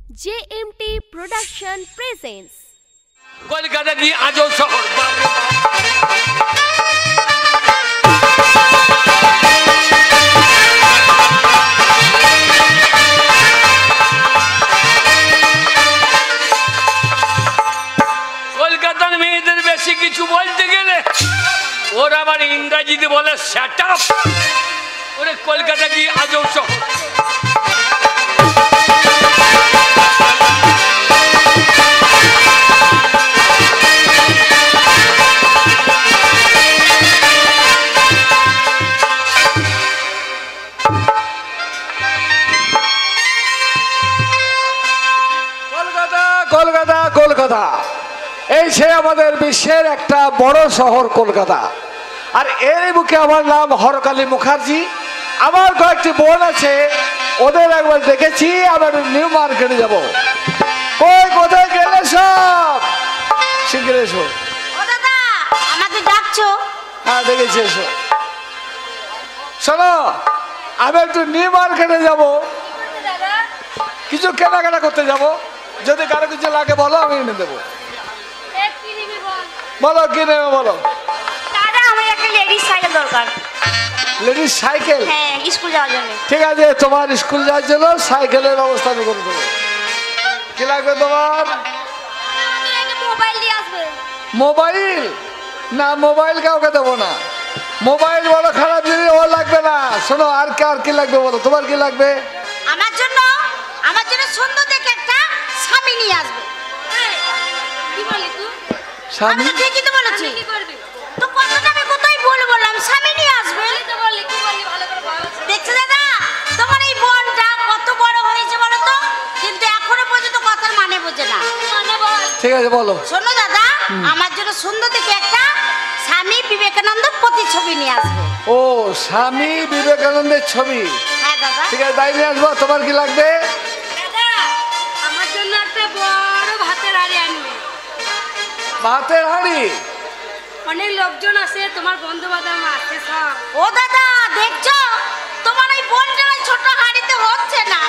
JMT Production presents Kolkata কি আজও শহর কলকাতার মেয়েদের বেশি কিছু বলতে গেলে ওরা আবার ইংরেজিতে বলে শ্যাট আপ। ওরে কলকাতা কি আজও শহর কলকাতা কলকাতা এই সে আমাদের বিশ্বের একটা বড় শহর কলকাতা। আর এর বুকে আমার নাম হরকালী মুখার্জি। আমার কয়েকটি বোন আছে, ওদের একবার দেখেছি। আমরা নিউ মার্কেটে যাব। কই কোথায় গেলে সব? শিগগির এসো। ও দাদা, আমাকে ডাকছো? হ্যাঁ দেখেছি, এসো। শোনো, আমি একটু নিউ মার্কেটে যাব, কিছু কেনাকাটা করতে যাব। যদি কারো কিছু লাগে বলো, আমি এনে দেবো। বলো কি নেবে বলো। দাদা, আমার একটা লেডিস সাইকেল দরকার। Ladies cycle? হ্যাঁ, স্কুল যাওয়ার জন্য। ঠিক আছে, তোমার স্কুল যাওয়ার জন্য সাইকেলের ব্যবস্থা আমি করে দেবো। কি লাগবে তোমার? মোবাইল দিয়ে আসবে। মোবাইল? না, মোবাইল কাউকে দেবো না। মোবাইল বড় খারাপ জিনিস, ও লাগবে না। শোনো, আর কি লাগবে বলো, তোমার কি লাগবে? আমার জন্য সুন্দর দেখে একটা স্বামী নিয়ে আসবে। কি বলি তুই? স্বামী? আমি ঠিকই তো বলেছি। কি করবি? তো কথাটা আমি কোথায় ভুল বললাম? স্বামী নিয়ে আসবে। তো বললি কি বললি ভালো করে বল। দেখছো দাদা, তোমার এই বোনটা কত বড় হয়েছে বলো তো, কিন্তু এখনো পর্যন্ত কথার মানে বোঝে না। মানে বল। ঠিক আছে বলো। শোনো দাদা, আমার জন্য সুন্দর দেখে একটা স্বামী বিবেকানন্দ প্রতিচ্ছবি নিয়ে আসবে। ও, স্বামী বিবেকানন্দের ছবি? হ্যাঁ দাদা। ঠিক আছে, তাই নিয়ে আসবো। তোমার কি লাগবে? দাদা, আমার জন্য একটা বড় ভাতের হাঁড়ি আনবে। ভাতের হাঁড়ি? অনেক লোকজন আছে, তোমার বন্ধু বান্ধব আছে সব। ও দাদা, দেখছো তোমার এই বোনটার ওই ছোট হাঁড়িতে হচ্ছে না,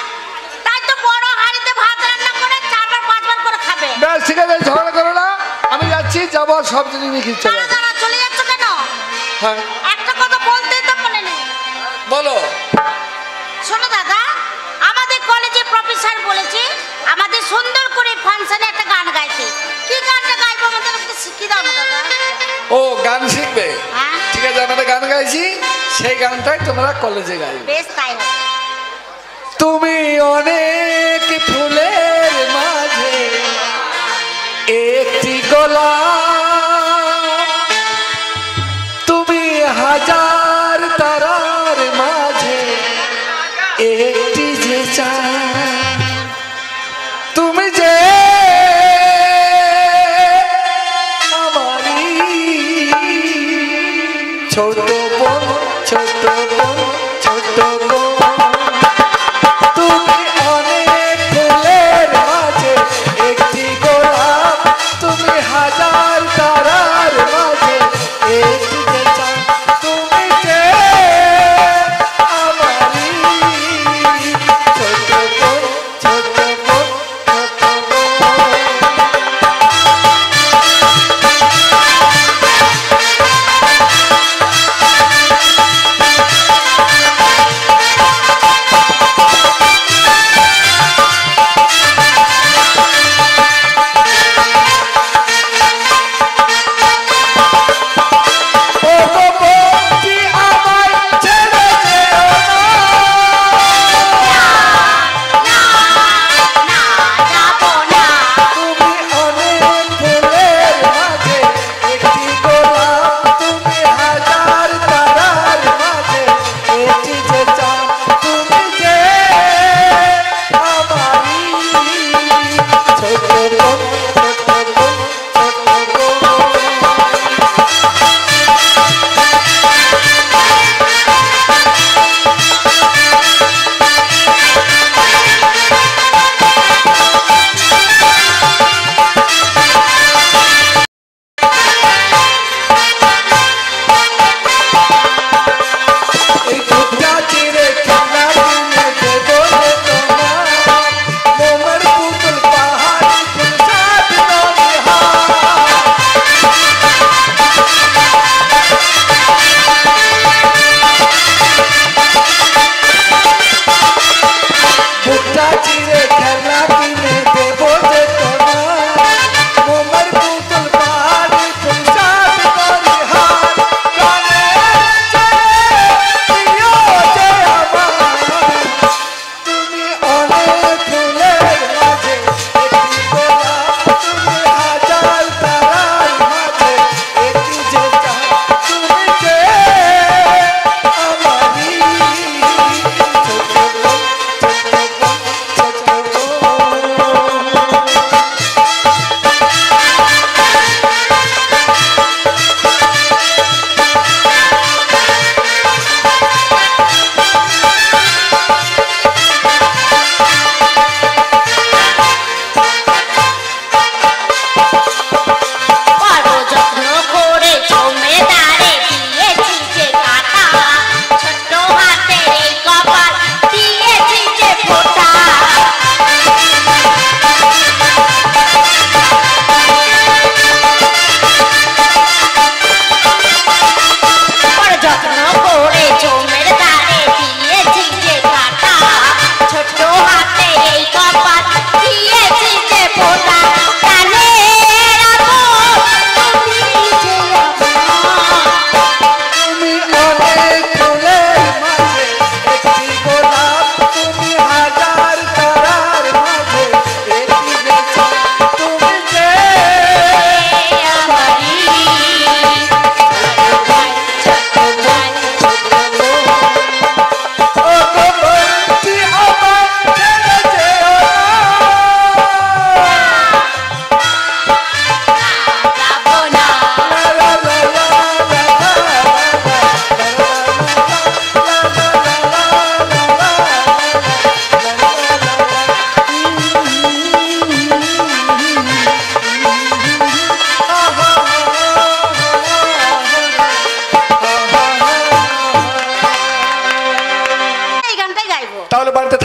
তাই তো বড় হাঁড়িতে ভাত রান্না করে 4বার 5বার করে খাবে। বেশ, ঠিক আছে, ঝগড়া করো না। আমি যাচ্ছি, যাবো, সব জিনিস নিয়ে কিনতে হবে। দাদা, চলে যাচ্ছ কেন? হ্যাঁ একটা কথা বলতেই তো মনে নেই। বলো। শোনো দাদা, আমাদের কলেজে প্রফেসর বলেছে আমাদের সুন্দর করে ফাংশনে একটা গান গাইতে। কি গানটা গাইবো আমাদের একটু শিখিয়ে দাও না দাদা। ও, গান শিখবে? হ্যাঁ। ঠিক আছে, আমরা গান গাইছি, সেই গানটাই তোমরা কলেজে গাইবে। বেশ, তাই হবে। তুমি অনেক ফুলের মাঝে একটি গোলাপ, তুমি হাজার তারার মাঝে একটি যে চাঁদ, তুমি যে আমারই ছোট বোন, ছোট বোন, ছোট বোন। তুমি অনেক ফুলের মাঝে একটি গোলাপ, তুমি হাজার তারার মাঝে একটি যে চাঁদ, তুমি যে আমারই ছোট বোন, ছোট বোন, ছোট বোন।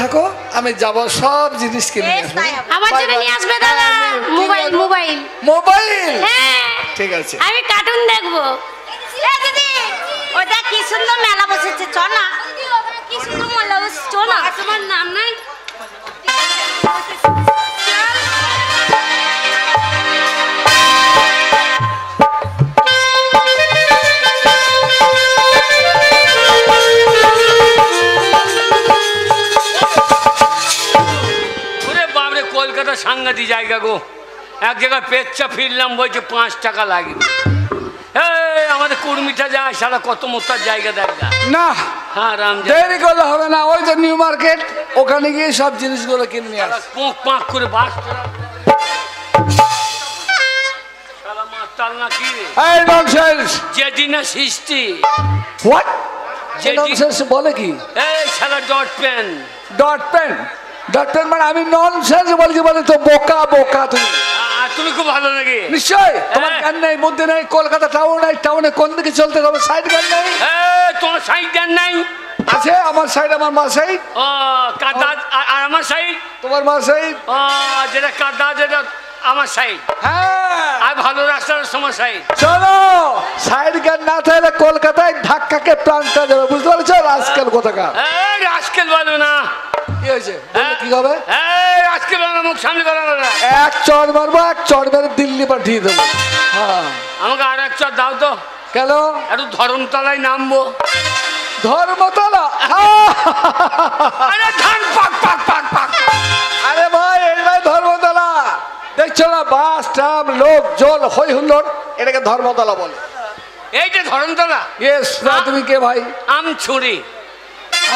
থাকো, আমি যাব সব জিনিস কিনে নিয়ে বেশ, আসবো। তাই হবে। আমার Bye জন্য bye. নিয়ে আসবে দাদা হ্যাঁ, কি মোবাইল বলবো? মোবাইল মোবাইল হ্যাঁ ঠিক আছে। আমি কার্টুন দেখবো এই দিদি, ওই দেখ কি সুন্দর মেলা বসেছে, চ না। কি সুন্দর মেলা বসেছে, চ না। তোমার নাম নাই ওরে বাবরে, কলকাতা সাংঘাতিক জায়গা গো। এক জায়গায় পেচ্চা ফিরলাম, বলছে 5 টাকা লাগবে। এই আমাদের কুর্মিটা যায়, সারা কত মোটার জায়গা দেখা। না হ্যাঁ রাম দেরি করলে হবে না, ওই তো নিউ মার্কেট, ওখানে গিয়ে সব জিনিসগুলো কিনে নিয়ে আস। পোঁক পাঁক করে বাস শালা মাতাল নাকি রে? এই ননসেন্স, জেডিনা সৃষ্টি। হোয়াট যেটি- ননসেন্স বলে কি? এই শালা dot pen. Dot pen, dot pen মানে আমি ননসেন্স বলছি বলে তো বোকা বোকা তুমি। তুমি খুব ভালো নাকি? নিশ্চয় তোমার হ্যাঁ। জ্ঞান নেই, মধ্যে নেই, কলকাতা টাউন নাই, টাউনে কোন দিকে চলতে হবে সাইড জ্ঞান নেই। তোমার সাইড দেন নাই? আছে আমার সাইড, আমার মা সাইড, ও কাদা, আর আমার সাইড। তোমার মা সাইড। ও যেটা কাদা, যেটা আমার সাইড। হ্যাঁ আর ভালো রাস্তার সময় সাইড। চলো, সাইড জ্ঞান না থাকলে কলকাতায় ধাক্কাকে প্রাণটা দেবে, বুঝতে পারছো? আজকাল কোথাকার আজকাল বলো না। কি হয়েছে বললে কি হবে? আজকে বলো না, মুখ সামনে করো না। এক চড় মারবো, এক চড় মেরে দিল্লি পাঠিয়ে দেবো। হ্যাঁ আমাকে আর এক চর দাও তো, কেন? একটু ধরমতলায় নামবো। ধর্মতলা? আরে ধান পাক পাক পাক পাক। আরে ভাই এটাই ধর্মতলা, দেখছো না বাস ট্রাম লোক জল হই হুল্লোড়, এটাকে ধর্মতলা বলে। এইটা ধরমতলা। ইয়েস। না তুমি কে ভাই? আম ছুরি।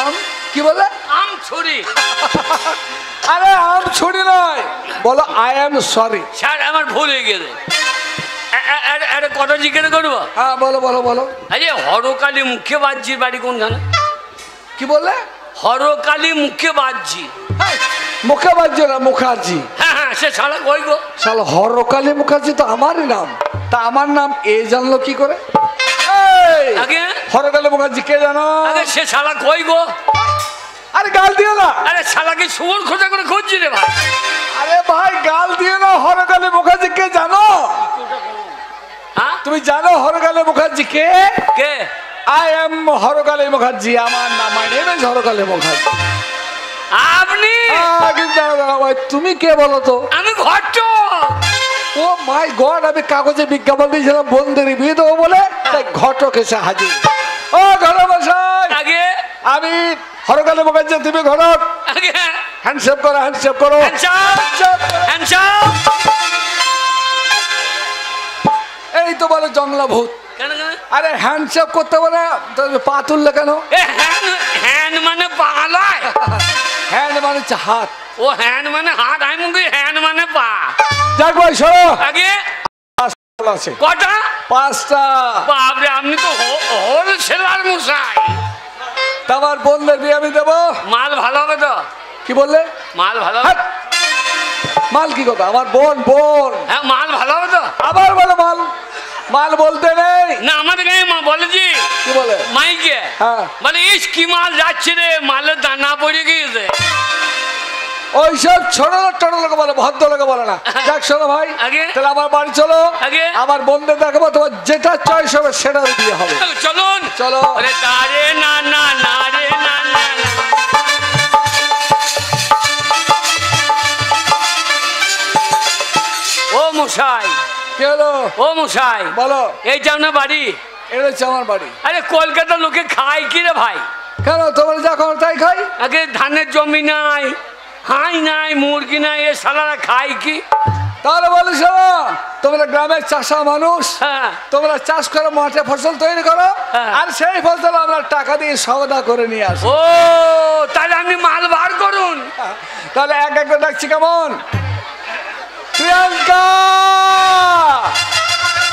আম কি বলে? আম ছুরি। আরে আম ছুরি নয়, বলো আই এম সরি। স্যার আমার ভুল হয়ে গেছে। আরে কত জিজ্ঞেস করবো? হ্যাঁ বলো বলো বলো। আরে হরকালী মুখে বাজজির বাড়ি কোনখানে? কি বললে? হরকালী মুখে বাজজি। হেই, মুখে বাজছে না, মুখার্জি। হ্যাঁ হ্যাঁ, সে শালা কই গো? শালা হরকালী মুখার্জি তো আমারই নাম, তা আমার নাম এ জানলো কি করে? এই, আগে হরকালী মুখার্জি কে জানো? আগে সে শালা কই গো? আরে গাল দিও না। আরে শালাকে সুবল খোঁজা করে খুঁজছি রে ভাই। আরে ভাই গাল দিও না, হরকালী মুখার্জি কে জানো? হ্যাঁ তুমি জানো হরকালী মুখার্জি কে? কে? আই এম হরকালী মুখার্জি, আমার নাম, my name is Harakali Mukherjee. আপনি? কিন্তু দাঁড়াও, দাঁড়াও, ভাই, তুমি কে বলো তো? আমি ঘট্ট। ও মাই গড, আমি কাগজে বিজ্ঞাপন দিয়েছিলাম বন্ধুদের বিয়ে দেবো বলে, তাই ঘটক এসে হাজির। ও ঘটমশাই, আগে আমি হরকালী মুখার্জি, তুমি ঘটক। আগে হ্যান্ডশেক করো, হ্যান্ডশেক করো। হ্যান্ডসাম। এই তো বলে জংলা ভূত। কেন কেন? আরে হ্যান্ডশেক করতে বলে পা তুললে কেন? এ হ্যান্ড মানে পা নয়। হ্যান্ড মানে হচ্ছে হাত। ও হ্যান্ড মানে হাত, আমি মুখে হ্যান্ড মানে পা। যাক ভাই সরো, আগে আছে কটা? 5টা। বাপরে, আপনি তো হোলসেলার মশাই। তোমার বোনদের বিয়ে আমি দেবো। মাল ভালো হবে তো? কি বললে? মাল ভালো হবে? হাট! মাল কি কথা? আমার বোন, বোন। হ্যাঁ মাল ভালো হবে তো? আবার বলো মাল, মাল বলতে নেই। না আমাদের গায়ে মা বলেছি। কি বলে? মাইকে হ্যাঁ। মানে ইস কি মাল যাচ্ছে রে, মালের দানা পড়ে গিয়েছে। ওইসব ছোট লোক ছোট লোক বলে, ভদ্র লোক বলে না। যাক শোনো ভাই, আগে? তাহলে আমার বাড়ি চলো, আগে? আমার বোনদের দেখাবো, তোমার যেটা চয়েস হবে সেটা দিয়ে হবে। চলুন চলো। আরে দাঁড়ে না না না রে না না না। ও মশাই, কি হলো? ও মশাই, বলো। এই যাও না বাড়ি। এটা হচ্ছে আমার বাড়ি। আরে কলকাতার লোকে খায় কি রে ভাই? কেন তোমার যা খাও তাই খাই? আগে ধানের জমি নাই, হাঁই নাই, মুরগি নাই, এ সালারা খায় কি? তাহলে বলি শোনো, তোমরা গ্রামের চাষা মানুষ, হ্যাঁ তোমরা চাষ করো, মাঠে ফসল তৈরি করো, হ্যাঁ। আর সেই ফসল আমরা টাকা দিয়ে সওদা করে নিয়ে আসি। ও তাহলে আপনি মাল বার করুন। তাহলে এক একটা ডাকছি কেমন? প্রিয়াঙ্কা,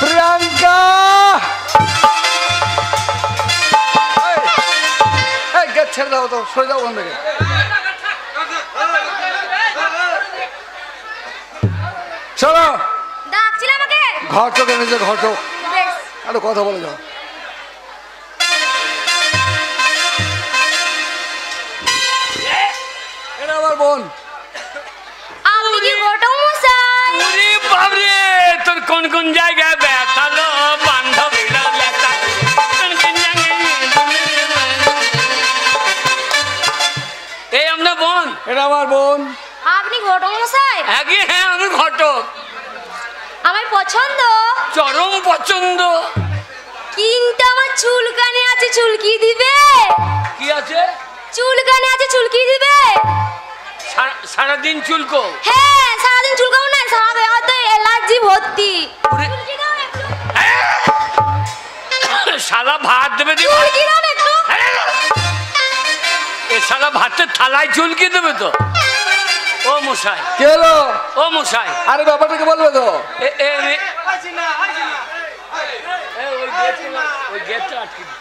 প্রিয়াঙ্কা। এই গেট ছেড়ে দাও তো, সরে যাও ওখান থেকে। শোনো, ডাকছিল আমাকে? ঘটক এনেছে, ঘটক। বেশ। আরে কথা বলে যাও। আমার বোন। আপনি কি ঘটক মশাই? ওরে বাবরে, তোর কোন কোন জায়গায় ব্যথালো বান্ধবীরা লেখা। এই আপনার বোন? এটা আমার বোন। আপনি ঘটক মশাই? আগে হ্যাঁ, আমি ঘটক। আমার পছন্দ, চরম পছন্দ। কিন্তু আমার চুলকানি আছে, চুলকি দিবে? কি আছে? চুলকানি আছে, চুলকি দিবে? সারাদিন চুলকো? হ্যাঁ, সারাদিন চুলকাবো না, সারা বেলা তো অ্যালার্জি ভর্তি। ওরে- চুলকি দাও না একটু। শালা ভাত দেবে দিব। চুলকি দাও না একটু। এ শালা ভাতের থালায় চুলকি দেবে তো। ও মশাই, কি হলো? ও মশাই, আরে ব্যাপারটাকে বলবে তো। এ এ এ- এ, ওই গেটটা আটকে দিন।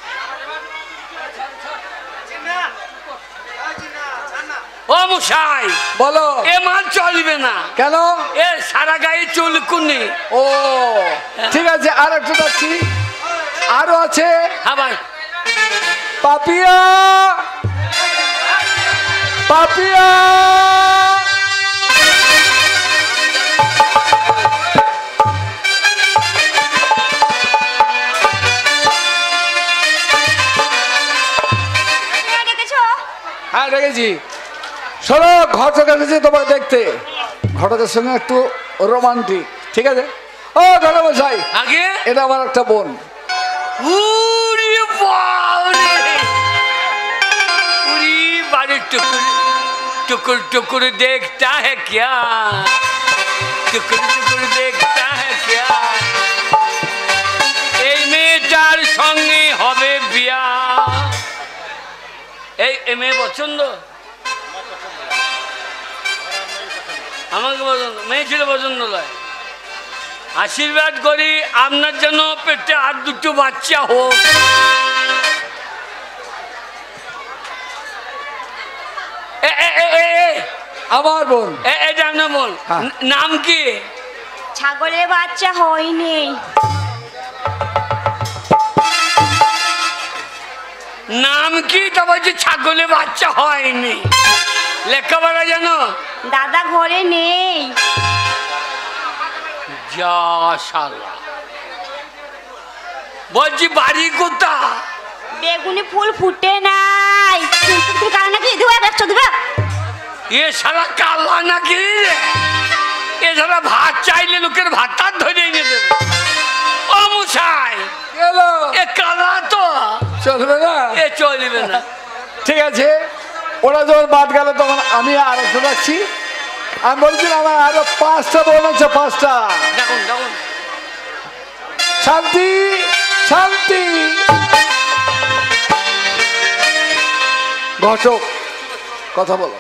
ও মশাই, বলো। এ মাল চলবে না। কেন? এ সারা গায়ে চুলকুনি। ও ঠিক আছে, আর একটু যাচ্ছি। আরো আছে হ্যাঁ ভাই। পাপিয়া, পাপিয়া। ডেকেছো? হ্যাঁ রেখেছি। শোনো, ঘটক এসেছে তোমাকে দেখতে। ঘটকের সঙ্গে একটু রোমান্টিক, ঠিক আছে? ও ঘটক মশাই, আগে এটা আমার একটা বোন। उरी बावरे, उरी बारे टुकुर टुकुर टुकुर देखता है क्या, टुकुर टुकुर देखता है क्या, এই মেয়েটার সঙ্গে হবে বিয়া। এই মেয়ে পছন্দ? আমাকে পছন্দ, মেয়ে ছিল পছন্দ নয়। আশীর্বাদ করি আপনার জন্য পেটে আর দুটো বাচ্চা হোক। আমার বোন। এটা আপনার বোন? হ্যাঁ। নাম কি? ছাগলের বাচ্চা হয়নি। নাম কি? তা বলছি ছাগলে বাচ্চা হয়নি। লেখাপড়া জানো? দাদা ঘরে নেই। যা শালা, বলছি বাড়ি কোথা? বেগুনি ফুল ফুটে নাই। তুমি কারণ নাকি দেবো একশো দেবে? এ শালা কালা নাকি? এ শালা ভাত চাইলে লোকের ভাত ধরে এনে দেবে। ও মশাই, কি হলো? এ কালা তো, চলবে না? এ চলবে না। ঠিক আছে, ওরা যখন বাদ গেল তখন আমি আর একটু রাখছি। আমি বলছিলাম আমার আরো 5টা বোন আছে, 5টা। দেখুন দেখুন, শান্তি, শান্তি। ঘটক, কথা বলো।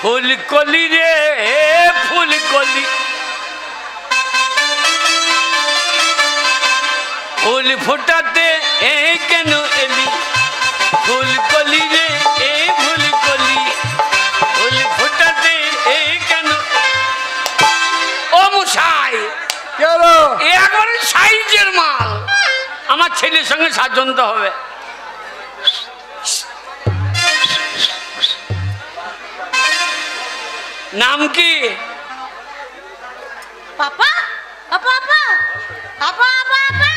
ফুলকলি রে ফুলকলি, ফুল ফোটাতে এই কেন এলি, ফুলকলি রে এই ফুলকলি, ফুল ফোটাতে এই কেন। ও মশাই, কি হলো? এ একবারে সাইজের মাল। আমার ছেলের সঙ্গে সাজন্ত হবে। নাম কি? পাপা পাপা পাপা পাপা পাপা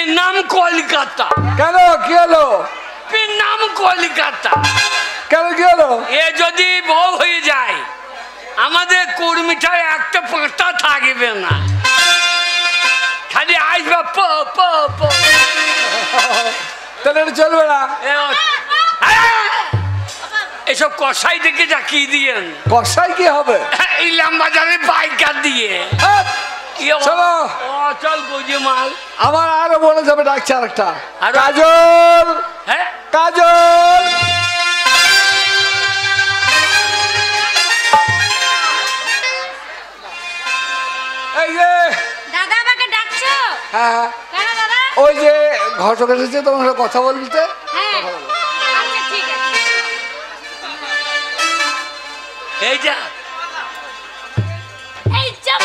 নাম কলকাতা। কেন? কি হলো? নাম কলকাতা। কেন কি হলো? এ যদি বউ হয়ে যায় আমাদের কুর্মিঠায় একটা পাঁচটা থাকবে না, খালি আসবে প প প। তাহলে এটা চলবে না। এসব কষাই থেকে ডাকিয়ে দিয়েন। কষাই কি হবে? ইলাম বাজারে পাইকার দিয়ে। হ্যাঁ, চলো। চল বুঝে মাল। আমার আরো বলে যাবে, ডাকছে আরেকটা। আরো? কাজল, হ্যাঁ, কাজল। এই যে, দাদা আমাকে ডাকছো? হ্যাঁ, কেন দাদা? ওই যে ঘটক এসেছে তোমার সাথে কথা বলতে। হ্যাঁ, আচ্ছা ঠিক আছে। এই যা এই চাপ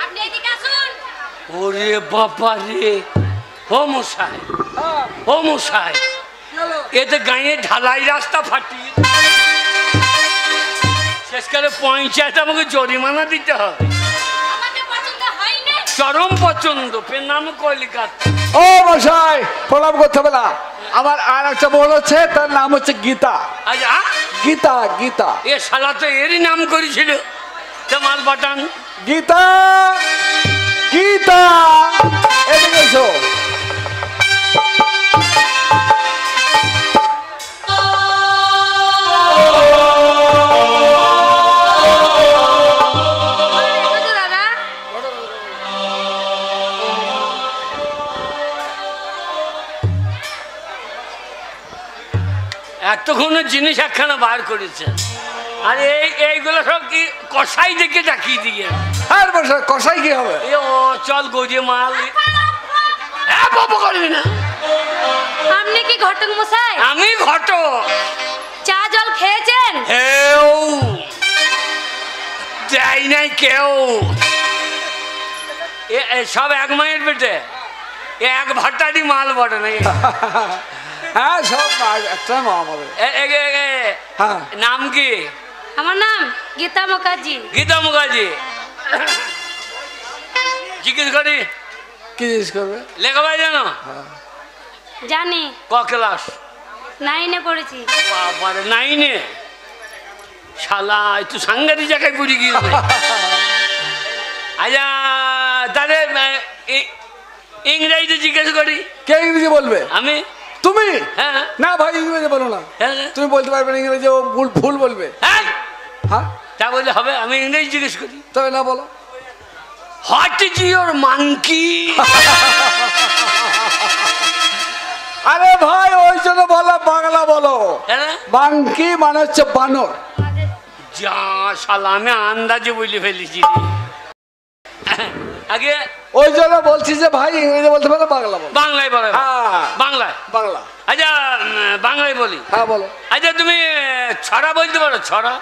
আপনি এদিকে আসুন। ওরে বাবা রে, ও মশাই, ও মশাই, এতে গাঁয়ে ঢালাই রাস্তা ফাটিয়ে শেষকালে পঞ্চায়েত আমাকে জরিমানা দিতে হবে। আমাকে পছন্দ হয়নি। চরম পছন্দ, ফের নাম কলিকাতা। ও মশাই, প্রণাম করতে হবে না। আমার আর একটা বোন আছে, তার নাম হচ্ছে গীতা। আচ্ছা, গীতা, গীতা, এ শালা তো এরই নাম করেছিল। তো মাল পাঠান। গীতা, গীতা, এদিকে এসো। দাদা এতক্ষণের জিনিস একখানা বার করেছে, আর এইগুলো সব কি কষাই দেখে ডাকিয়ে দিয়ে। আর মশাই, কষাই কি হবে? এ ও চল গজে মাল। হ্যাঁ বাবা, করবি না। আপনি কি ঘটক মশাই? আমি ঘটক। চা জল খেয়েছেন? হেউ দেয় নাই কেউ। এ সব এক মায়ের পেটে, এক ভাটারই মাল বটে নাকি? হ্যাঁ, সব একটা মা আমাদের। হ্যাঁ, নাম কি? আমার নাম গীতা মুখার্জি। গীতা মুখার্জি। জিজ্ঞেস করি কি জিজ্ঞেস করবে? লেখাপড়া জানো? জানি, ক ক্লাস? 9-এ পড়েছি। বাবারে, 9-এ? শালা একটু সাংঘাতিক জায়গায় পড়ে গিয়েছে। আচ্ছা, তাহলে ইংরেজিতে জিজ্ঞেস করি। কে ইংরেজি বলবে? আমি। তুমি? হ্যাঁ। না ভাই, ইংরেজি বলো না। হ্যাঁ। তুমি বলতে পারবে না ইংরেজি, ও ভুল বলবে। হ্যাঁ, হ্যাঁ, তা বললে হবে? আমি ইংরেজি জিজ্ঞেস করি। তবে না বলো। What is your monkey? আরে ভাই, ওই জন্য বলো বাংলা বলো। হ্যাঁ, বাঙ্কি মানে হচ্ছে বানর। যা শালা, আমি আন্দাজে বলে ফেলেছি রে। আগে ওই জন্য বলছি যে ভাই ইংরেজি বলতে পারো, বাংলা বলো। বাংলায় বলে। হ্যাঁ, বাংলায়। বাংলা। আচ্ছা, বাংলায় বলি। হ্যাঁ বলো। আচ্ছা, তুমি ছড়া বলতে পারো? ছড়া?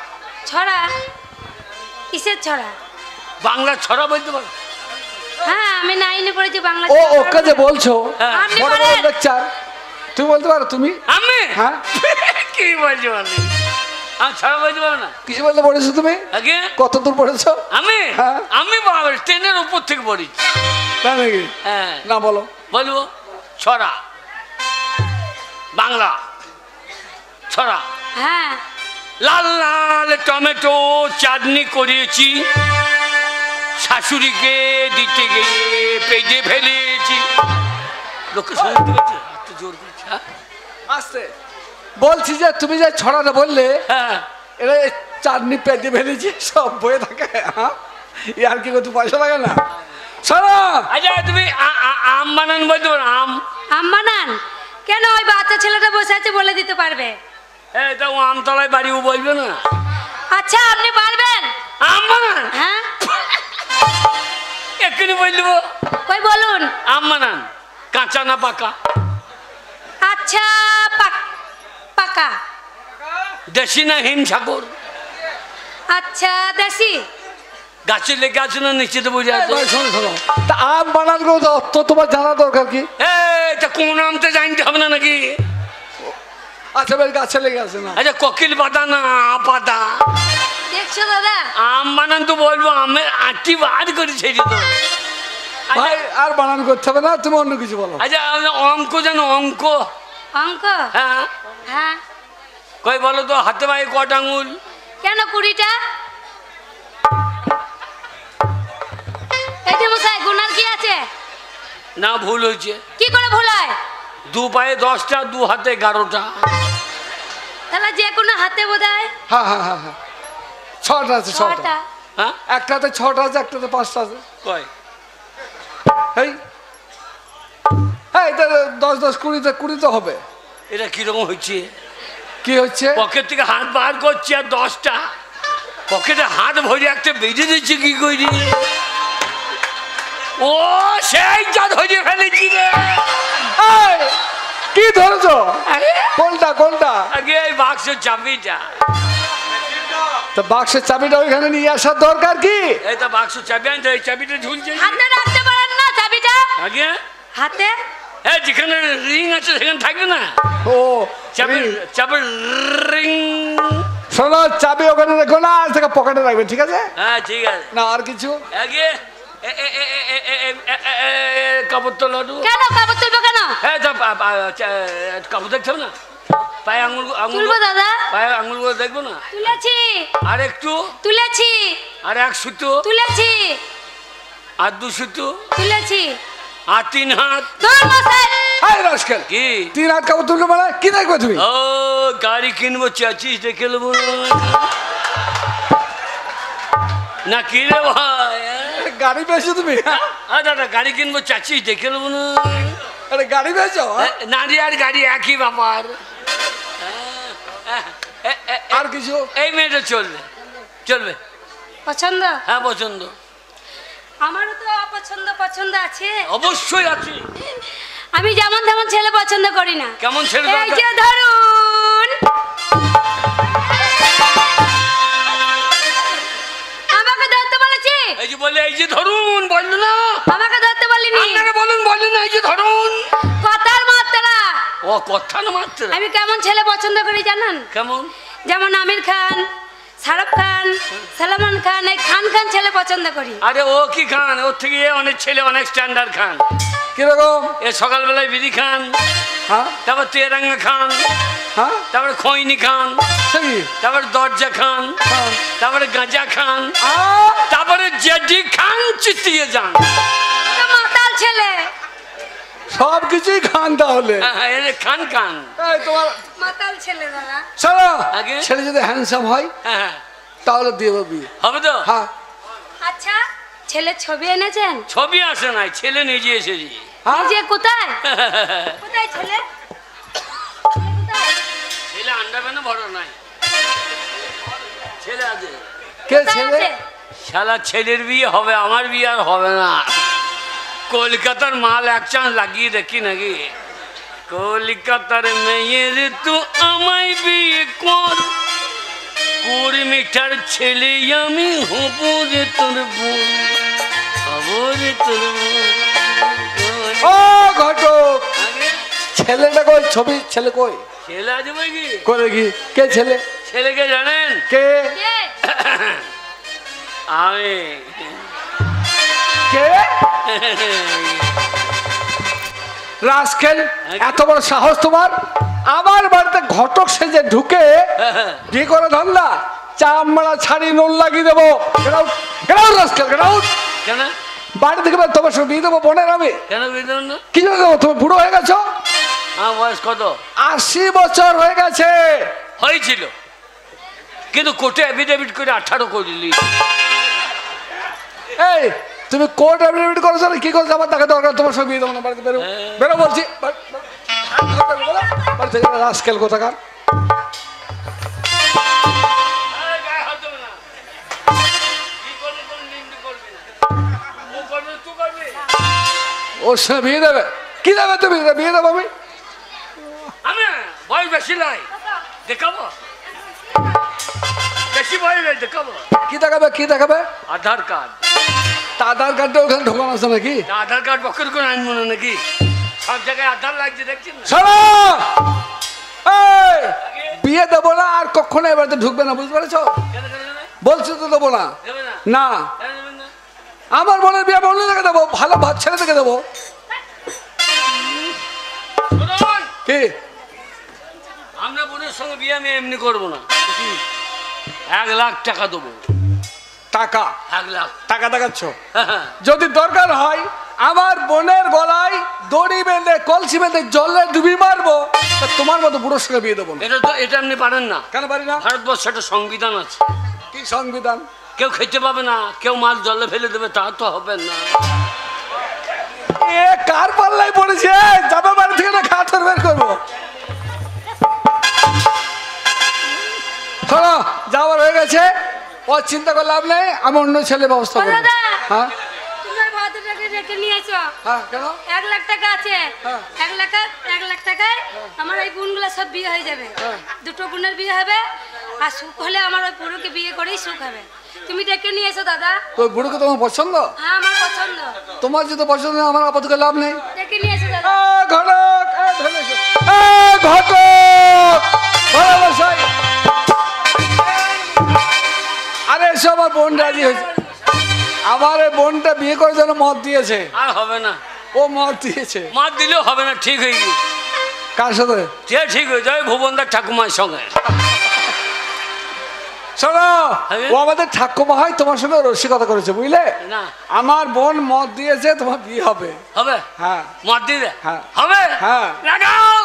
ছড়া? কিসের ছড়া? বাংলা ছড়া বলতে পারো? হ্যাঁ, আমি 9-এ পড়েছি, বাংলা ও, ছড়া ওকে যে বলছো হ্যাঁ। আপনি বড় বড় পারেন? লেকচার, তুমি বলতে পারো? তুমি? আমি? হ্যাঁ। কি বলছি বলি, আমি ছড়া বলতে পারো না? কিছু বলতে পড়েছো তুমি? আগে কত দূর পড়েছো? আমি হ্যাঁ। আমি বাবা ট্রেনের উপর থেকে পড়েছি। তাই নাকি? হ্যাঁ, না বলো। বলবো ছড়া, বাংলা ছড়া। হ্যাঁ। লাল লাল টমেটো চাটনি করেছি, শাশুড়িকে দিতে গিয়ে পেজে ফেলেছি। লোকে শুনতে পেয়েছে, এত জোর করছে। হ্যাঁ? আস্তে বলছি যে তুমি যে ছড়াটা বললে, হ্যাঁ, এটা চাটনি পেটে ফেলেছি, সব বয়ে থাকে। হ্যাঁ, আর কি করতে পয়সা লাগে না? ছড়া। আচ্ছা, তুমি আম বানান বলতে পারো? আম? আম বানান? কেন, ওই বাচ্চা ছেলেটা বসে আছে, বলে দিতে পারবে। এটা ও আমতলায় বাড়ি, ও বলবে না? আচ্ছা, আপনি পারবেন? আম বানান? হ্যাঁ, এক্ষুনি বল দেবো। কই বলুন। আম বানান, কাঁচা না পাকা? আচ্ছা, পাকা। দেশি না হিমসাগর? আচ্ছা, দেশি। গাছে লেগে আছে না নিচেতে বুঝে আছে? ভাই শোনো শোনো, তা আম বানান তো তোমার জানা দরকার কি? এটা কোন আমতে জানতে হবে না নাকি? আচ্ছা বেশ, গাছে লেগে আছে না? আচ্ছা, কোকিল পাতা না পাতা? দেখছো দাদা? আম বানান তো বলবো, আমের আটি বার করে ছেড়ে তো। ভাই আর বানান করতে হবে না, তুমি অন্য কিছু বলো। আচ্ছা, অঙ্ক জানো? অঙ্ক? অঙ্ক? হ্যাঁ। হ্যাঁ। কই বলো তো, হাতে পায়ে কটা আঙুল? কেন 20টা? এই যে মশাই, গুনার কি আছে? না, ভুল হয়েছে। কি করে ভুল হয়? 2 পায়ে 10টা, 2 হাতে 11টা। তাহলে যে কোনো হাতে বোধহয় হ্যাঁ হ্যাঁ হ্যাঁ হ্যাঁ, 6টা আছে, 6টা। 6টা। হ্যাঁ, একটাতে 6টা আছে, একটাতে 5টা আছে। কয়? এই হ্যাঁ, এটা 10 10 20 20 তো হবে। এটা কিরকম হচ্ছে? কি হচ্ছে? পকেট থেকে হাত বার করছি আর 10টা পকেটে হাত ভরে একটা বেঁধে দিচ্ছে কি করি। ও সেই যা ধরে ফেলেছি রে। এই, কি ধরেছো? আরে কোনটা কোনটা? আগে এই বাক্সের চাবিটা। তো বাক্সের চাবিটা ওইখানে নিয়ে আসার দরকার কি? এই তো বাক্স চাবি আনতে, এই চাবিটা ঝুলছে হাতে রাখতে পারেন না চাবিটা? আগে। হাতে হ্যাঁ, যেখানে রিং আছে সেখানে থাকবে না ও চাবির চাবির রিং। শোনো, চাবি ওখানে রেখো না, আজ থেকে পকেটে রাখবে, ঠিক আছে? হ্যাঁ ঠিক আছে। না আর কিছু? আগে কাপড় তোলা দু। কেন কাপড় তুলবো কেন? হ্যাঁ কাপড় দেখতে হবে না, পায়ে আঙুল আঙুল তুলবো দাদা। পায়ে আঙুলগুলো দেখবো না? তুলেছি আর একটু, তুলেছি আর 1 সুতো, তুলেছি আর 2 সুতো, তুলেছি। আর 3 হাত। ধর মশাই। এই রাস্কেল, কি 3 হাত কাপড় তুললো মানে কি দেখবে তুমি? ও গাড়ি কিনবো, চাচিস দেখে নেবো না কি রে ভাই? গাড়ি পেয়েছো তুমি? দাদা গাড়ি কিনবো, চাচিস দেখে নেবো না? আরে গাড়ি পেয়েছো? নারী আর গাড়ি একই ব্যাপার। আর কিছু? এই মেয়েটা চলবে, চলবে। পছন্দ? হ্যাঁ পছন্দ। আমারও তো অপছন্দ পছন্দ আছে। অবশ্যই আছে। আমি যেমন তেমন ছেলে পছন্দ করি না। কেমন ছেলে এই দরকার? যে ধরুন, আমাকে ধরতে বলেছি। এই যে বলে, এই যে ধরুন বললো না? আমাকে ধরতে বলিনি। আপনাকে বলুন, বললেন না এই যে ধরুন। কথার মাত্রা। ও কথা না মাত্র। আমি কেমন ছেলে পছন্দ করি জানেন? কেমন? যেমন আমির খান, শাহরুখ খান, সালমান খান, এই খান খান ছেলে পছন্দ করি। আরে ও কি খান? ওর থেকে অনেক ছেলে অনেক স্ট্যান্ডার্ড খান। কিরকম? এ সকালবেলায় বিড়ি খান, হ্যাঁ তারপর তেরাঙ্গা খান, হ্যাঁ তারপরে খৈনি খান, সেই তারপরে দরজা খান, তারপরে গাঁজা খান, আ তারপরে জেডি খান চিতিয়ে যান। তো মাতাল ছেলে। সব কিছুই খান তাহলে। খান খান। এই তোমার মাতাল ছেলে দাদা। শোনো, আগে? ছেলে যদি হ্যান্ডসাম হয় হ্যাঁ তাহলে দিয়ে বিয়ে। হবে তো? হ্যাঁ আচ্ছা, ছেলের ছবি এনেছেন? ছবি আসে নাই, ছেলে নিজে এসেছি। হ্যাঁ যে কোথায় কোথায় ছেলে? ছেলে আন্ডারপ্যান্ট বড় নাই, ছেলে আছে। কে কোথায় ছেলে? আছে? শালা ছেলের বিয়ে হবে, আমার বিয়ে আর হবে না। কলকাতার মাল এক চান্স লাগিয়ে দেখি নাকি। কলকাতার মেয়ের তু আমায় বিয়ে কর, কুড়মিটার ছেলে আমি হব রে তোর বোন, হব রে তোর বোন। ও ঘটক, আগে ছেলেটা কই? ছবি ছেলে কই? ছেলে আছে ভাই কি? করে কি? কে ছেলে? ছেলেকে জানেন? কে? কে? আমি। কে? রাস্কেল, এত বড় সাহস তোমার? আমার বাড়িতে ঘটক সেজে ঢুকে বিয়ে করে ধান্দা? চামড়া ছাড়ি নুন লাগিয়ে দেবো। রাস্কেল, কেন? বাড়ি থেকে তোমার সঙ্গে বিয়ে দেবো বোনের আমি। কেন বিয়ে দেবেন না? কি জন্য দেবো? তুমি বুড়ো হয়ে গেছো। আমার বয়স কত? 80 বছর হয়ে গেছে। হয়েছিল, কিন্তু কোর্টে অ্যাফিডেভিট করে 18 করলি। এই তুমি কোর্ট অ্যাফিডেভিট করেছো না? কি করছো? আমার টাকা দরকার, তোমার সঙ্গে বিয়ে দেবো না। বাড়িতে বেরো, বেরো বলছি। বাড়ি থেকে রাস্কেল কোথাকার। ওর সঙ্গে বিয়ে দেবে? কি দেবে তুমি? বিয়ে দেবো আমি। আমি বয়স বেশি নাই, দেখাবো বেশি বয়স নাই, দেখাবো। কি দেখাবে? কি দেখাবে? আধার কার্ড। তা আধার কার্ডটা ওখানে ঢোকানো আছে নাকি? আধার কার্ড বকের করে আইন মনে নাকি? সব জায়গায় আধার লাগছে, দেখছেন না? শোনো, এই বিয়ে দেবো না আর কখনো এবারে ঢুকবে না, বুঝতে পেরেছো? কেন কেন কেন? বলছি তো দেবো না। দেবে না? না, কেন দেবেন না? আমার বোনের বিয়ে অন্য থেকে দেবো, ভালো ভাত ছেলে থেকে দেবো। শুনুন, কি? আমরা বোনের সঙ্গে বিয়ে আমি এমনি করবো না। 1 লাখ টাকা দেবো। টাকা? 1 লাখ টাকা দেখাচ্ছ? যদি দরকার হয় আমার বোনের গলায় দড়ি বেঁধে কলসি বেঁধে জলে ডুবি মারবো, তা তোমার মতো বুড়োর সঙ্গে বিয়ে দেবো না। এটা তো, এটা আপনি পারেন না। কেন পারি না? ভারতবর্ষে একটা সংবিধান আছে। কি সংবিধান? কেউ খেতে পাবে না, কেউ মাছ জলে ফেলে দেবে, তা তো হবে না। এ কার পাল্লায় পড়েছে? যাবে বাড়ি থেকে না খাট বের করবো। শোনো যাওয়ার হয়ে গেছে, ও চিন্তা করে লাভ নেই, আমি অন্য ছেলে ব্যবস্থা ও করবো। দাদা, হ্যাঁ তুমি ওই ভদ্রটাকে ডেকে নিয়ে এসো। হ্যাঁ কেন? 1 লাখ টাকা আছে। হ্যাঁ। 1 লাখ টাকায় আমার ওই বোনগুলো সব বিয়ে হয়ে যাবে। দুটো বোনের বিয়ে হবে, আর সুখ হলে আমার ওই বুড়োকে বিয়ে করেই সুখ হবে। তুমি ডেকে নিয়ে এসো দাদা। তো বুড়োকে তোমার পছন্দ? হ্যাঁ আমার পছন্দ। তোমার যদি পছন্দ না, আমার আপাতত লাভ নেই। ডেকে নিয়ে এসো দাদা। ঘটক ঘটক ভালো বসাই। আরে এসো, আমার বোন রাজি হয়েছে। আমার এই বোনটা বিয়ে করে যেন মত দিয়েছে। আর হবে না, ও মত দিয়েছে। মার দিলেও হবে না, ঠিক হয়ে গেছে। কার সাথে? যে ঠিক হয়ে যাবে ভুবনদার ঠাকুমার সঙ্গে। শোনো, হ্যাঁ? ও আমাদের ঠাকুমা হয়, তোমার সঙ্গে রসিকতা করেছে বুঝলে। না আমার বোন মত দিয়েছে তোমার বিয়ে হবে। হবে, হ্যাঁ মার দিলে হ্যাঁ। হবে। হ্যাঁ। লাগাও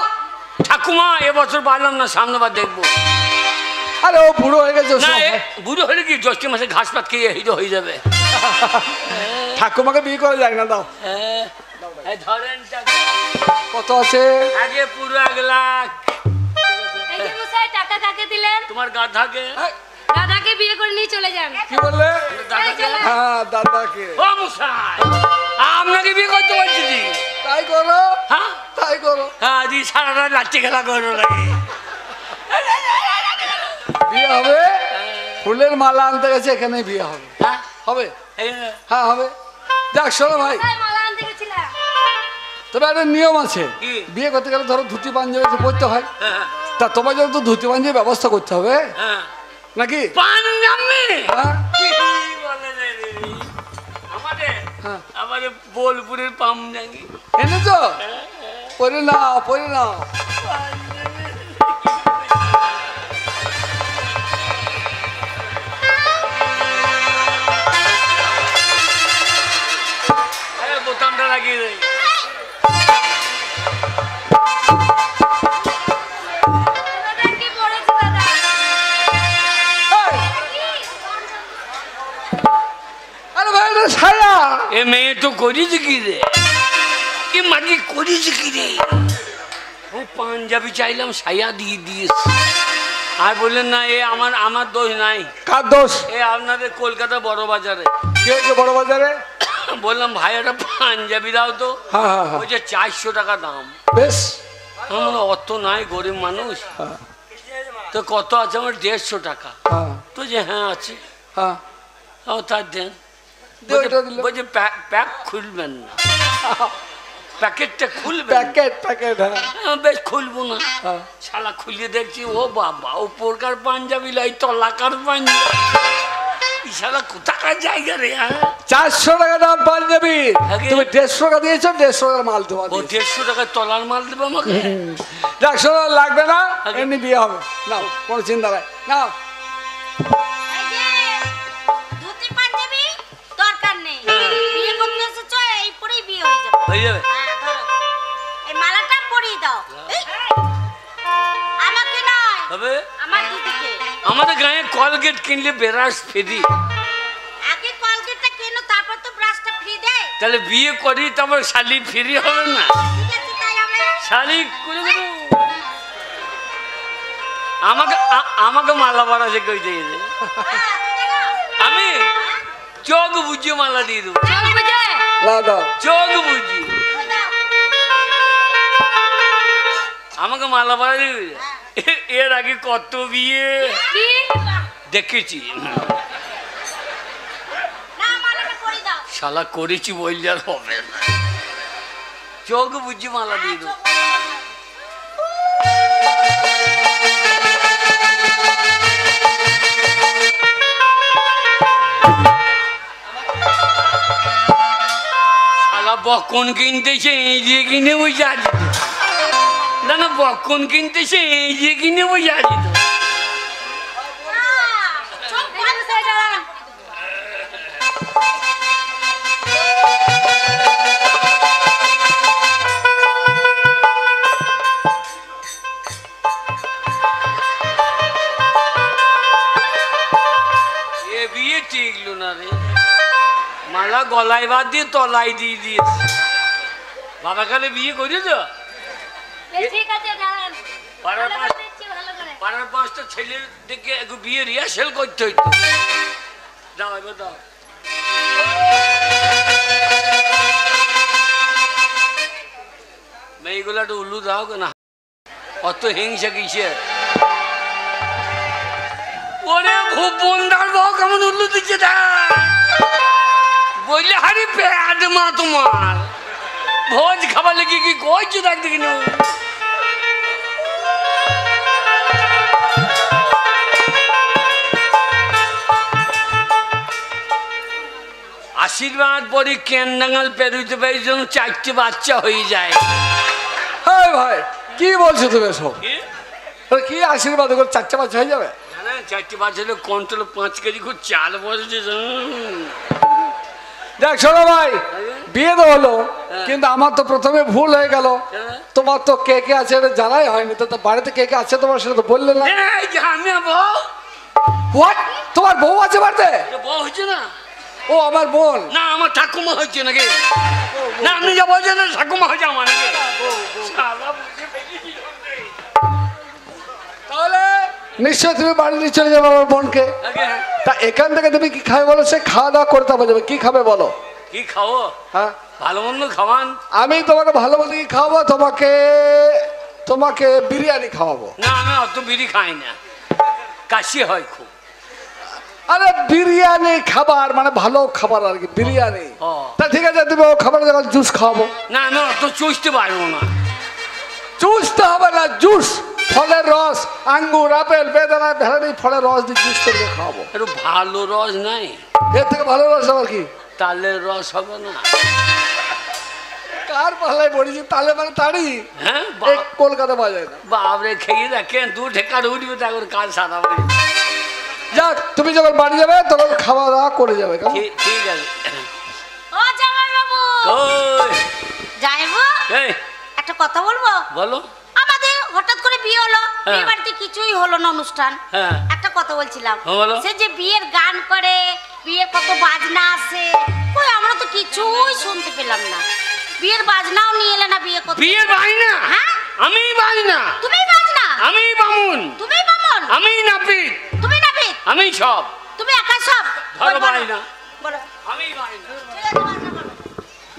ঠাকুমা, এবছর পারলাম না, সামনেবার দেখবো। আরে ও বুড়ো হয়ে গেছে, ও না সব- এ বুড়ো হলে কি জ্যৈষ্ঠ মাসে ঘাস পাত খেয়ে হিরো হয়ে যাবে। ঠাকুমাকে বিয়ে করা যায় না। দাও হ্যাঁ, এই ধরেন টাকা। কত আছে? আগে পুরো 1 লাখ। এই যে মশাই, টাকা কাকে দিলেন? তোমার গাধাকে। দাদাকে বিয়ে করে নিয়ে চলে যান। কি বললে? এই চলে। হ্যাঁ দাদাকে। ও মশাই, আপনাকে বিয়ে করতে পারছি জি। তাই করো, হ্যাঁ তাই করো। হ্যাঁ জি, সারা রাত লাচ্ছি খেলা করো নাকি? বিয়ে হবে, ফুলের মালা আনতে গেছে, এখানে বিয়ে হবে। হ্যাঁ, হবে, এই হ্যাঁ হবে। যাক শোনো ভাই, মশাই, মালা আনতে গেছিলাম। তবে একটা নিয়ম আছে। কি? বিয়ে করতে গেলে ধরো ধুতি পাঞ্জাবি তো পরতে হয়। হ্যাঁ, তা তোমার জন্য তো ধুতি পাঞ্জাবি ব্যবস্থা করতে হবে হ্যাঁ। নাকি? পাঞ্জাবি? হ্যাঁ কি বলে রে রে? আমাদের হ্যাঁ। আমাদের বোলপুরের পাঞ্জাবি। এনেছো? পরে নাও, পরে নাও। এই বোতামটা লাগিয়ে দেয়। দাদা কি পড়েছে দাদা? এই, আরে ভাই এটা ছায়া। এ মেয়ে তো করিস কি রে? এ মাগি করিস কি রে? ও পাঞ্জাবি চাইলাম, সায়া দিয়ে দিয়েছে। আর বললেন না, এ আমার দোষ নাই। কার দোষ? এ আপনাদের কলকাতা বড় বাজারে। কে কে বড় বাজারে? বললাম ভাই একটা পাঞ্জাবি দাও তো। হ্যাঁ হ্যাঁ হ্যাঁ, ওই যে 400 টাকা দাম। বেশ। আমার অত নাই, গরিব মানুষ। হ্যাঁ তো কত আছে? আমার 150 টাকা। হ্যাঁ তো যে হ্যাঁ আছে। হ্যাঁ, ও তার দেন। দে ওইটা দিলো। বলছে প্যাক খুলবেন না, প্যাকেটটা খুলবেন। প্যাকেট প্যাকেট, হ্যাঁ বেশ খুলবো না। হ্যাঁ। শালা খুলিয়ে দেখছি, ও বাবা, উপরকার পাঞ্জাবি লাই তলাকার পাঞ্জাবি। শালা কোথাকার জায়গা রে? হ্যাঁ 400 টাকা দাম পাঞ্জাবি, আগে- তুমি 150 টাকা দিয়েছো, 150 টাকার মাল তোমার ও দিয়েছি। 150 টাকায় তলার মাল দেবো আমাকে? যাক শোনো, লাগবে না, আগে- এমনি বিয়ে হবে। নাও, কোনো চিন্তা নাই, নাও। এই যে ধুতি পাঞ্জাবি দরকার নেই। বিয়ে করতে এসেছো, এই পরেই বিয়ে হয়ে যাবে। হয়ে যাবে। হ্যাঁ ধরো, এই মালাটা পরিয়ে দাও। এই, আমাকে নয়, হবে। আমার দিদিকে। আমাদের গায়ে কলগেট কিনলে ব্রাশ ফ্রি। আগে কলগেটটা কেনো, তারপর তো ব্রাশটা ফ্রি দেয়। তাহলে বিয়ে করি, তারপর শালি ফ্রি হবে না? ঠিক আছে, তাই আমরা শালি করে দেবো। আমাকে মালা পরা যে কই দিয়ে দে। আমি চোখ বুঝিয়ে মালা দিয়ে দেবো। চোখ বুঝে? না দাও। চোখ বুঝি আমাকে মালা পরা দিবি। এর আগে কত বিয়ে কি? দেখেছি। না, মালাটা পরিয়ে দাও। শালা করেছি বললে আর হবে না। চোখ বুঝি মালা দিয়ে দেবো। শালা বকন কিনতেছে, এই যে কিনে বসে আছি তো। না না, বকন কিনতেছে, এই যে কিনে বসে আছি তো। চোখ এই যে মশাই, দাঁড়ান। এ বিয়ে টিকলো না রে। মালা গলায় বাদ দিয়ে তলায় দিয়ে দিয়েছে। বাবা কালে বিয়ে করেছ? বেশ, ঠিক আছে, দাঁড়ান। পাড়ার ভালো পাশ- করে দিচ্ছি, ভালো করে। পাড়ার 5টা ছেলের দিকে একটু বিয়ে রিহার্সেল করতে হইতো। দাও এবার দাও। মেয়েগুলো একটু উল্লু দাও কেনা, অত হিংসা কিসের? ওরে ভুবনদার বউ কেমন উল্লু দিচ্ছে তা বললে হারি পেট মা তোমার ভোজ খাবার লেগে কি কইছো দেখ দেখি না। আশীর্বাদ পরে কেন্দাঙ্গাল পেরুইতে পারি যেন 4টে বাচ্চা হয়ে যায়। হ্যাঁ ভাই কি বলছো তুমি সব? কি আশীর্বাদ করে 4টে বাচ্চা হয়ে যাবে? 4টে বাচ্চা হলে কন্ট্রোল 5 কেজি করে চাল বসেছে। দেখ শোনো ভাই, বিয়ে তো হলো কিন্তু আমার তো প্রথমে ভুল হয়ে গেল। তোমার তো কে কে আছে এটা জানাই হয়নি, তো বাড়িতে কে কে আছে তোমার সেটা তো বললে না। হোয়াট, তোমার বউ আছে বাড়িতে? বউ হচ্ছে না? ও আমার বোন না, আমার ঠাকুমা হচ্ছে নাকি? না আপনি যা বলছেন ঠাকুমা হচ্ছে আমার নাকি? তাহলে নিশ্চয় তুমি বাড়ি নিয়ে চলে যাবে আমার বোনকে। তা এখান থেকে তুমি কি খাবে বলো? সে খাওয়া দাওয়া করতে হবে, কি খাবে বলো? কি খাবো? হ্যাঁ ভালো মন্দ খাওয়ান। আমি তোমাকে ভালো মন্দ কি খাওয়াবো? তোমাকে বিরিয়ানি খাওয়াবো। না আমি অত বিড়ি খাই না, কাশি হয় খুব। আরে বিরিয়ানি খাবার মানে ভালো খাবার আর কি, বিরিয়ানি। তা ঠিক আছে তুমি ও খাবার যখন জুস খাওয়াবো। না আমি অত চুষতে পারবো না। চুষতে হবে না, জুস ফলের রস, আঙ্গুর, আপেল, বেদানা, ভ্যারাইটি ফলের রস দিয়ে জুস করে খাওয়াবো। একটু ভালো রস নাই? এর থেকে ভালো রস আবার কি? তালের রস হবে না? কার পাল্লায় পড়েছি? তালে মানে তাড়ি। হ্যাঁ কলকাতা পাওয়া যায় না। বাপরে খেয়ে দেখেন 2 ঠেকার উঠবে তখন কাজ সারা হয়ে যাক, তুমি যখন বাড়ি যাবে তখন খাওয়া দাওয়া করে যাবে। ঠিক আছে। ও জামাই বাবু, ওই যাইবো এই একটা কথা বলবো? বলো। আমাদের হঠাৎ করে বিয়ে হলো, বিয়ে বাড়িতে কিছুই হলো না অনুষ্ঠান। হ্যাঁ। একটা কথা বলছিলাম, বলো। সে যে বিয়ের গান করে, বিয়ের কত বাজনা আছে, কই আমরা তো কিছুই শুনতে পেলাম না। বিয়ের বাজনাও নিয়ে এলে না বিয়ে করতে। বিয়ের বাজনা? হ্যাঁ আমি বাজনা। তুমি বাজনা? আমি বামুন। তুমি বামন? আমি নাপিত। তুমি নাপিত? আমি সব। তুমি একা সব? ধরো বাজনা। বলো। আমি বাজনা। ঠিক আছে, বাজনা বলো।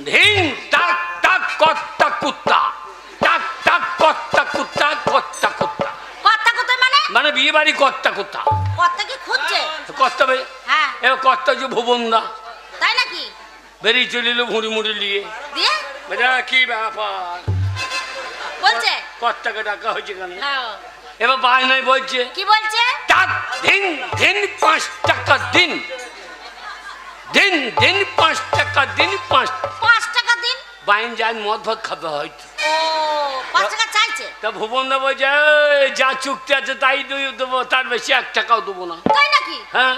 ধিং টাক টাক কত্তা কুত্তা, টাক টাক কত্তা কুত্তা, কত্তা কুত্তা। কর্তা কোথায় মানে? মানে বিয়ে বাড়ি কত্তা কুত্তা। কর্তা কি খুঁজছে? কত্তা ভাই? হ্যাঁ। এবার কত্তা যে ভুবনদা তাই নাকি? বেরিয়ে চলিল ভুঁড়ি মুড়ি নিয়ে। দিয়ে বেটা কি ব্যাপার? বলছে কত্তাকে ডাকা হয়েছে কেন? হ্যাঁ। এবার বাজনায় বলছে কি বলছে? টাক দিন দিন 5 টাকা দিন, দিন দিন 5 টাকা দিন, 5 টাকা দিন। বাইন যায় মদ ভাত খাবে হয়তো। ও 5 টাকা চাইছে? তা ভুবনদা বলছে এই যা চুক্তি আছে তাই দেবো, তার বেশি 1 টাকাও দেবো না। তাই নাকি? হ্যাঁ।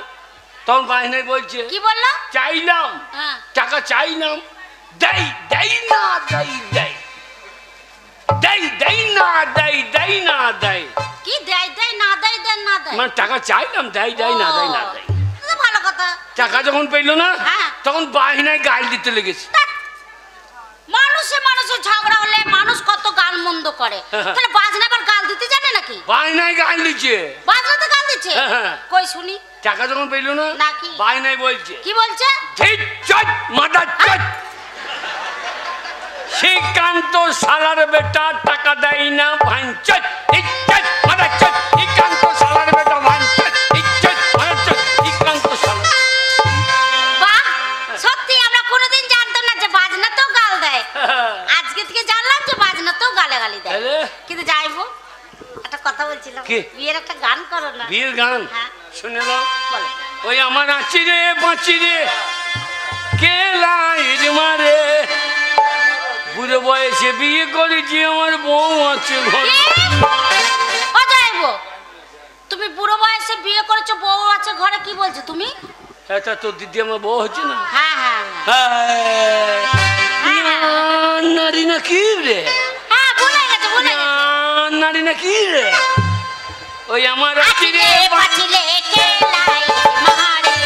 তখন বাইনাই বলছে কি বললো? চাইলাম হ্যাঁ। টাকা চাইলাম, দেই দেই না দেই দেই, দেই দেই না দেই দেই না দেই। কি দেয় দেয় না দেয় দেয় না দেয়? মানে টাকা চাইলাম দেই দেই না দেই না দেই। তো ভালো কথা। টাকা যখন পেলো না হ্যাঁ। তখন বাহিনায় গাল দিতে লেগেছে। মানুষের ঝগড়া হলে মানুষ কত গাল মন্দ করে, তাহলে বাজনা আবার গাল দিতে জানে নাকি? বাহিনায় গাল দিচ্ছে। বাজনাতে গাল দিচ্ছে? হ্যাঁ। কই শুনি। টাকা যখন পেলো না নাকি? বাহিনায় বলছে কি বলছে? ধিট চট মাদার চট, শ্রীকান্ত সালার বেটা টাকা দেয় না ভাঞ্চট, ইজ্জত মাদার চট, শ্রীকান্ত সালার বেটা ভাঞ্চট, ইজ্জত মাদার চট, শ্রীকান্ত সালার। বাহ, সত্যি আমরা কোনোদিন জানতাম না যে বাজনাতেও গাল দেয়। আজকে থেকে জানলাম যে বাজনাতেও গালাগালি দেয়। আরে। কিন্তু যাইবো একটা কথা বলছিলাম, কি? বিয়ের একটা গান করো না। বিয়ের গান? হ্যাঁ। শুনে দাও। বলো। ওই আমার আছি রে বাঁচি রে কে লাইট মারে, বুড়ো বয়সে বিয়ে করেছি আমার বউ আছে ঘরে। ও যাইবো, তুমি বুড়ো বয়সে বিয়ে করেছো, বউ আছে ঘরে, কি বলছো তুমি? এটা তো দিদি আমার বউ হচ্ছে না। হ্যাঁ হ্যাঁ হ্যাঁ। নারী না কি রে? হ্যাঁ ভুলে গেছে, ভুলে গেছে। নারী না কি রে? ওই আমার আছি রে বাঁচি রে কে লাইট মারে,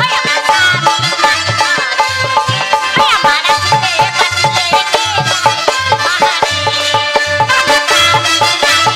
ওই আমার স্বামী মারে, ওই আমার আছি রে বাঁচি রে কে লাইট মারে, আমার স্বামী মারে।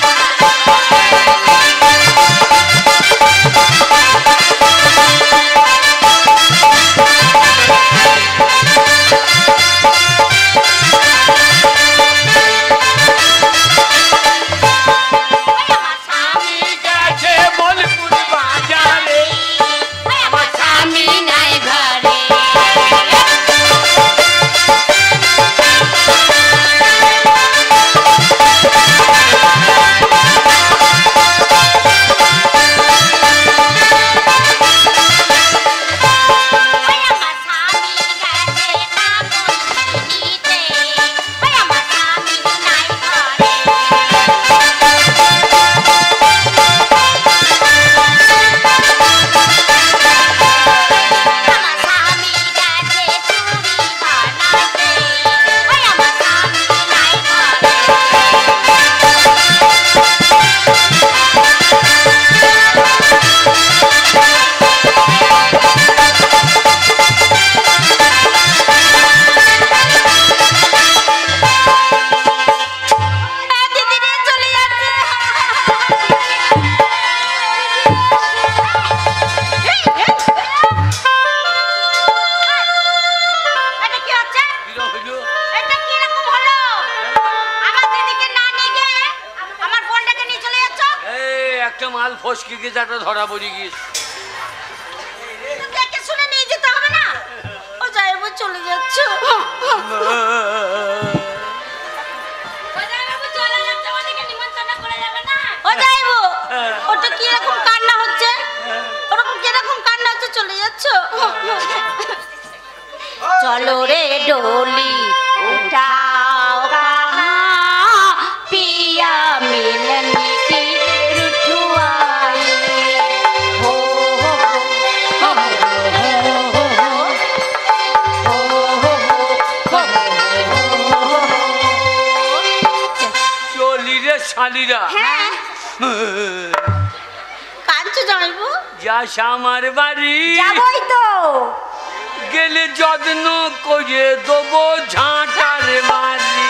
মুশকি কে যাটা ধরা পড়ে গিয়েছ দেখে শুনে নিয়ে যেতে হবে না ও জামাইবাবু চলে যাচ্ছে ও জামাইবাবু ওটা কি রকম কান্না হচ্ছে ওরকম কি রকম কান্না হচ্ছে চলে যাচ্ছ চলো রে ডোলি উঠাও কাহা पिया मिलन की रुठुआई हो চলি রে শালিরা হ্যাঁ কাঁদছো জামাইবু যাস আমার বাড়ি যাবই তো গেলে যত্ন করে দেবো ঝাঁটার বাড়ি